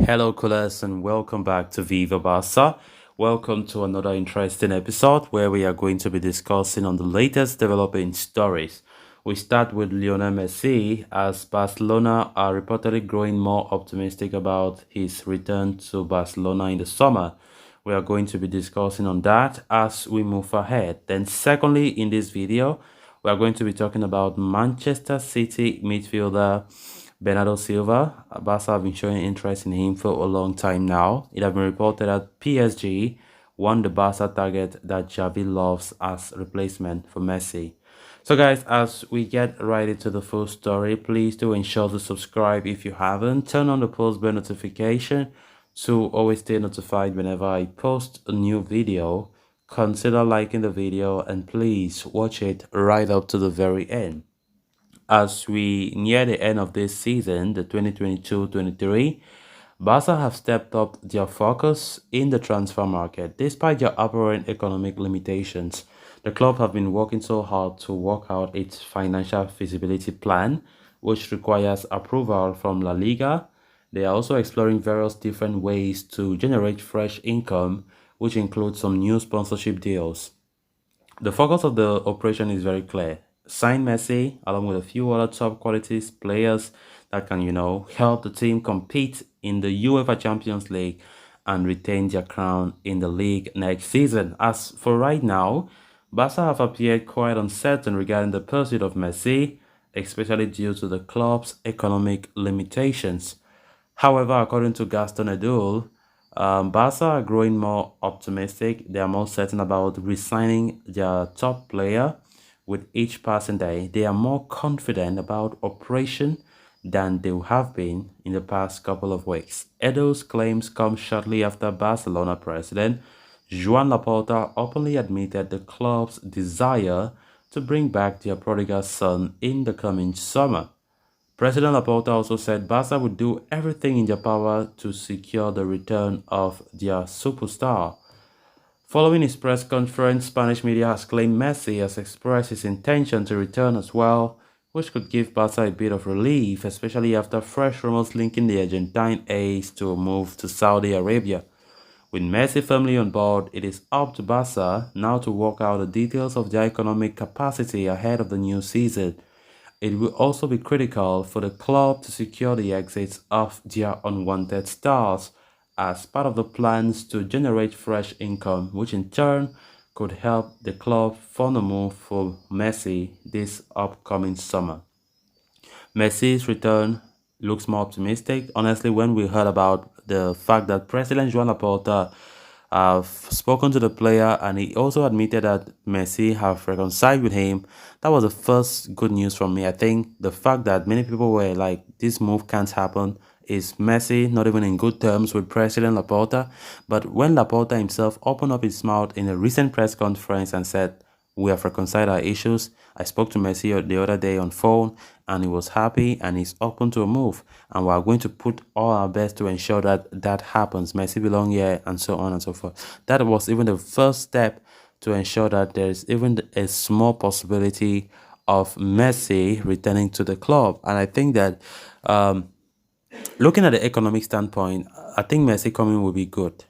Hello, Coolers, and welcome back to Viva Barca. Welcome to another interesting episode where we are going to be discussing on the latest developing stories. We start with Lionel Messi as Barcelona are reportedly growing more optimistic about his return to Barcelona in the summer. We are going to be discussing on that as we move ahead. Then secondly, in this video, we are going to be talking about Manchester City midfielder Barnardo Silva. Barca have been showing interest in him for a long time now. It has been reported that PSG won the Barca target that Xavi loves as replacement for Messi. So guys, as we get right into the full story, please do ensure to subscribe if you haven't. Turn on the post bell notification to always stay notified whenever I post a new video. Consider liking the video and please watch it right up to the very end. As we near the end of this season, the 2022-23, Barca have stepped up their focus in the transfer market. Despite their apparent economic limitations, the club have been working so hard to work out its financial feasibility plan, which requires approval from La Liga. They are also exploring various different ways to generate fresh income, which includes some new sponsorship deals. The focus of the operation is very clear. Sign Messi along with a few other top qualities players that can, help the team compete in the UEFA Champions League and retain their crown in the league next season. As for right now, Barca have appeared quite uncertain regarding the pursuit of Messi, especially due to the club's economic limitations. However, according to Gaston Edul, Barca are growing more optimistic. They are more certain about re-signing their top player with each passing day. They are more confident about operation than they have been in the past couple of weeks. Edul's claims come shortly after Barcelona president Joan Laporta openly admitted the club's desire to bring back their prodigal son in the coming summer. President Laporta also said Barca would do everything in their power to secure the return of their superstar. Following his press conference, Spanish media has claimed Messi has expressed his intention to return as well, which could give Barca a bit of relief, especially after fresh rumors linking the Argentine ace to a move to Saudi Arabia. With Messi firmly on board, it is up to Barca now to work out the details of their economic capacity ahead of the new season. It will also be critical for the club to secure the exits of their unwanted stars as part of the plans to generate fresh income, which in turn could help the club fund a move for Messi this upcoming summer. Messi's return looks more optimistic. Honestly, when we heard about the fact that President Joan Laporta have spoken to the player and he also admitted that Messi have reconciled with him, that was the first good news from me. I think the fact that many people were like, this move can't happen, is Messi not even in good terms with President Laporta. But when Laporta himself opened up his mouth in a recent press conference and said, we have reconciled our issues. I spoke to Messi the other day on phone and he was happy and he's open to a move. And we are going to put all our best to ensure that that happens. Messi belong here and so on and so forth. That was even the first step to ensure that there's even a small possibility of Messi returning to the club. And I think that looking at the economic standpoint, I think Messi coming will be good.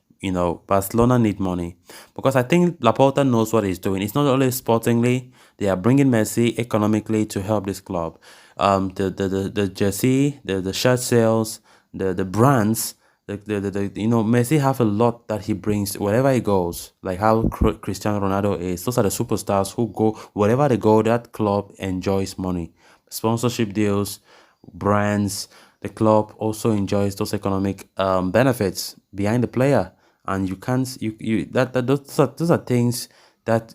Barcelona need money because I think Laporta knows what he's doing. It's not only sportingly; they are bringing Messi economically to help this club. The jersey, the shirt sales, the brands, Messi have a lot that he brings wherever he goes. Like how Cristiano Ronaldo is. Those are the superstars who go wherever they go. That club enjoys money, sponsorship deals, brands. The club also enjoys those economic benefits behind the player. And you can't those are things that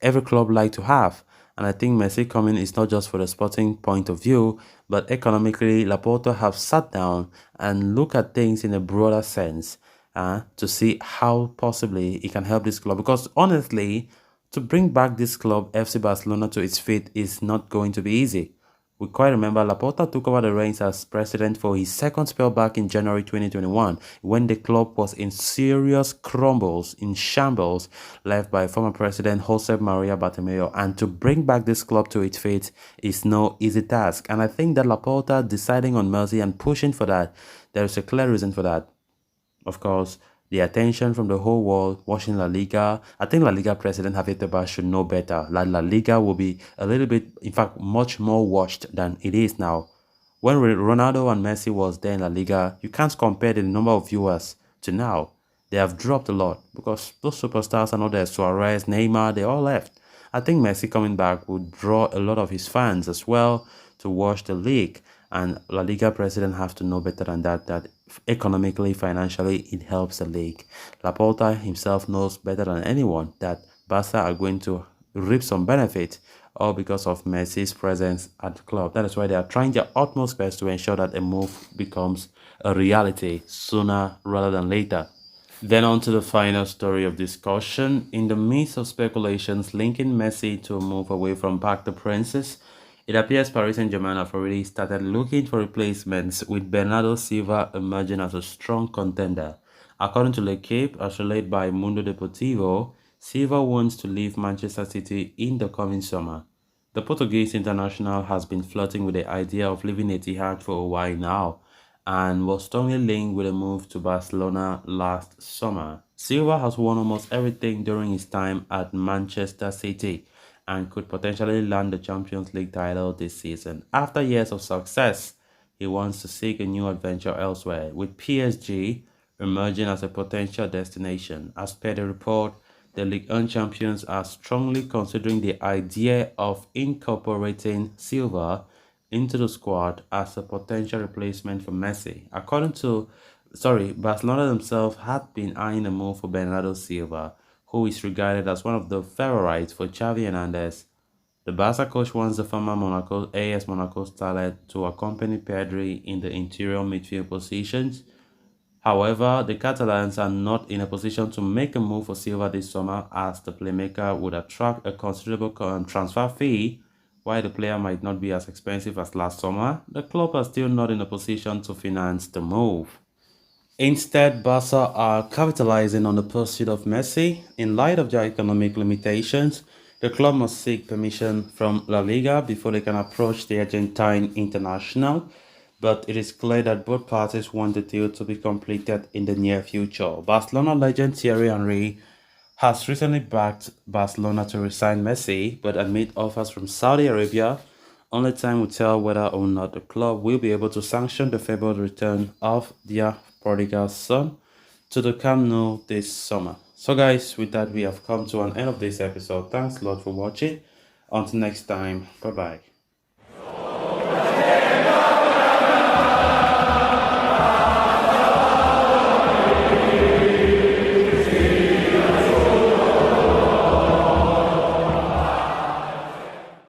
every club like to have. And I think Messi coming is not just for the sporting point of view, but economically, Laporta have sat down and look at things in a broader sense to see how possibly it can help this club. Because honestly, to bring back this club, FC Barcelona, to its feet is not going to be easy. We quite remember Laporta took over the reins as president for his second spell back in January 2021 when the club was in serious crumbles, in shambles, left by former president Jose Maria Bartomeu. And to bring back this club to its feet is no easy task. And I think that Laporta deciding on Messi and pushing for that, there is a clear reason for that. Of course, the attention from the whole world watching La Liga. I think La Liga president Javier Tebas should know better. La Liga will be a little bit, in fact, much more watched than it is now. When Ronaldo and Messi was there in La Liga, you can't compare the number of viewers to now. They have dropped a lot because those superstars are not there. Suarez, Neymar, they all left. I think Messi coming back would draw a lot of his fans as well to watch the league. And La Liga president have to know better than that, that economically, financially, it helps the league. Laporta himself knows better than anyone that Barca are going to reap some benefit all because of Messi's presence at the club. That is why they are trying their utmost best to ensure that a move becomes a reality sooner rather than later. Then on to the final story of discussion. In the midst of speculations linking Messi to a move away from Parc des Princes, it appears Paris Saint-Germain have already started looking for replacements, with Bernardo Silva emerging as a strong contender. According to L'Equipe, as relayed by Mundo Deportivo, Silva wants to leave Manchester City in the coming summer. The Portuguese international has been flirting with the idea of leaving Etihad for a while now, and was strongly linked with a move to Barcelona last summer. Silva has won almost everything during his time at Manchester City and could potentially land the Champions League title this season. After years of success, he wants to seek a new adventure elsewhere, with PSG emerging as a potential destination. As per the report, the Ligue 1 champions are strongly considering the idea of incorporating Silva into the squad as a potential replacement for Messi. Barcelona themselves had been eyeing a move for Bernardo Silva, who is regarded as one of the favorites for Xavi Hernandez. The Barca coach wants the former AS Monaco starlet to accompany Pedri in the interior midfield positions. However, the Catalans are not in a position to make a move for Silva this summer, as the playmaker would attract a considerable transfer fee. While the player might not be as expensive as last summer, the club are still not in a position to finance the move. Instead, Barca are capitalizing on the pursuit of Messi. In light of their economic limitations, the club must seek permission from La Liga before they can approach the Argentine international. But it is clear that both parties want the deal to be completed in the near future. Barcelona legend Thierry Henry has recently backed Barcelona to resign Messi, but amid offers from Saudi Arabia, only time will tell whether or not the club will be able to sanction the fabled return of their prodigal son to the Camp Nou this summer. So guys, with that we have come to an end of this episode. Thanks a lot for watching. Until next time, bye bye.